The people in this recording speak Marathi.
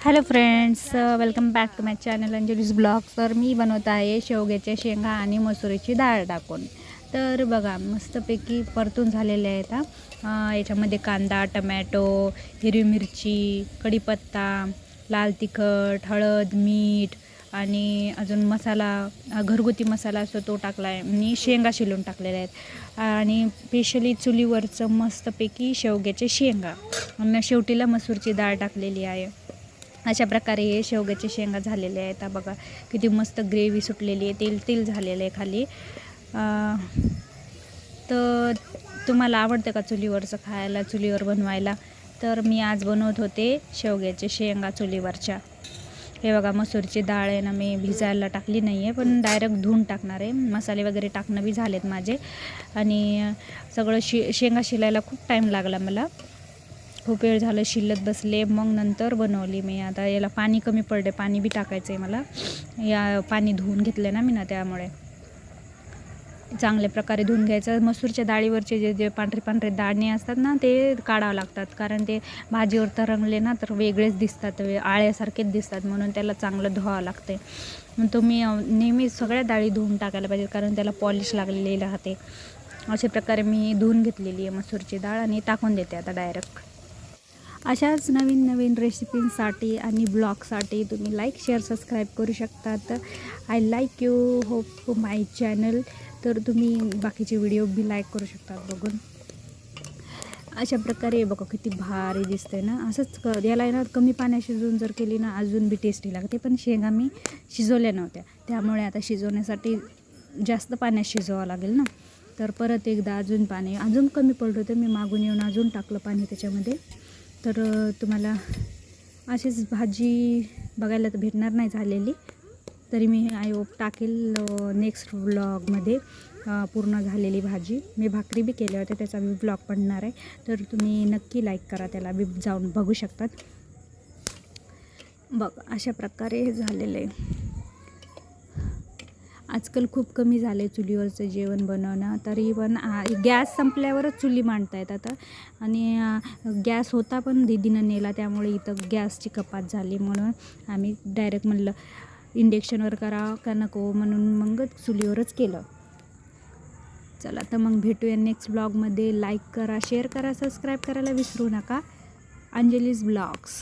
Hello friends, welcome back to my channel Anjali's blog. तर मी बनवत आहे शेवग्याच्या शेंगा आणि मसुरीची डाळ टाकून. तर बघा, मस्तपैकी परतून झालेले आहेत. याच्यामध्ये कांदा, टमॅटो, हिरवी मिरची, कढीपत्ता, लाल तिखट, हळद, मीठ आणि अजून मसाला, घरगुती मसाला असतो तो टाकला आहे आणि शेंगा शिलून टाकलेल्या आहेत. आणि स्पेशली चुलीवरचं मस्तपैकी शेवग्याचे शेंगा आणि शेवटीला मसूरची डाळ टाकलेली आहे. अशा प्रकारे हे शेवग्याचे शेंगा झालेले आहेत. बघा किती मस्त ग्रेव्ही सुटलेली आहे, तेल तेल झालेलं आहे खाली. तर तुम्हाला आवडतं का चुलीवरचं खायला, चुलीवर बनवायला? तर मी आज बनवत होते शेवग्याचे शेंगा चुलीवरच्या. हे बघा, मसूरची डाळ आहे ना, मी भिजायला टाकली नाही आहे, पण डायरेक्ट धुवून टाकणार आहे. मसाले वगैरे टाकणं बी झालेत माझे. आणि सगळं शेंगा शिलायला खूप टाईम लागला मला, खूप वेळ झालं शिल्लत बसले. मग नंतर बनवली मी. आता याला पाणी कमी पडले, पाणी बी टाकायचं आहे मला. या पाणी धुवून घेतलं ना मी ना, त्यामुळे चांगल्या प्रकारे धुवून घ्यायचं. मसूरच्या डाळीवरचे जे पांढरे पांढरे दाणे असतात ना, ते काढावं लागतात, कारण ते भाजीवर तरंगले ना तर वेगळेच दिसतात, आळ्यासारखेच दिसतात, म्हणून त्याला चांगलं धुवावं लागते. मग तुम्ही नेहमी सगळ्या डाळी धुवून टाकायला पाहिजे, कारण त्याला पॉलिश लागलेली राहते. अशा प्रकारे मी धुवून घेतलेली आहे मसूरची डाळ आणि टाकून देते आता डायरेक्ट. अशाच नवीन नवीन रेसिपींसाठी आणि ब्लॉगसाठी तुम्ही लाईक, शेअर, सबस्क्राईब करू शकतात. I like you, hope my channel. तर तुम्ही बाकीचे व्हिडिओ बी लाईक करू शकतात बघून. अशा प्रकारे बघा किती भारी दिसते ना. असंच याला ना कमी पाण्यात शिजवून जर केली ना, अजून बी टेस्टी लागते. पण शेंगा मी शिजवल्या नव्हत्या, त्यामुळे आता शिजवण्यासाठी जास्त पाण्यात शिजवावं लागेल ना. तर परत एकदा अजून पाणी अजून कमी पडलं होतं, मी मागून येऊन अजून टाकलं पाणी त्याच्यामध्ये. तर तुम्हाला अशीच भाजी बघायला तर भेटणार नाही झालेली, तरी मी आय होप टाकेल नेक्स्ट व्लॉगमध्ये पूर्ण झालेली भाजी. मी भाकरी बी केल्या होत्या, त्याचा बी ब्लॉग पडणार आहे. तर तुम्ही नक्की लाईक करा, त्याला बी जाऊन बघू शकतात. बघ, अशा प्रकारे हे झालेलं आहे. आजकाल खूप कमी झालं आहे चुलीवरचं जेवण बनवणं, तरी पण गॅस संपल्यावरच चुली मांडतायत आता. आणि गॅस होता पण दीदीनं नेला, त्यामुळे इथं गॅसची कपात झाली. म्हणून आम्ही डायरेक्ट म्हणलं इंडक्शनवर करा का नको, म्हणून मग चुलीवरच केलं. चला तर मग भेटूया नेक्स्ट ब्लॉगमध्ये. लाईक करा, शेअर करा, सबस्क्राईब करायला विसरू नका. अंजलीज ब्लॉग्स.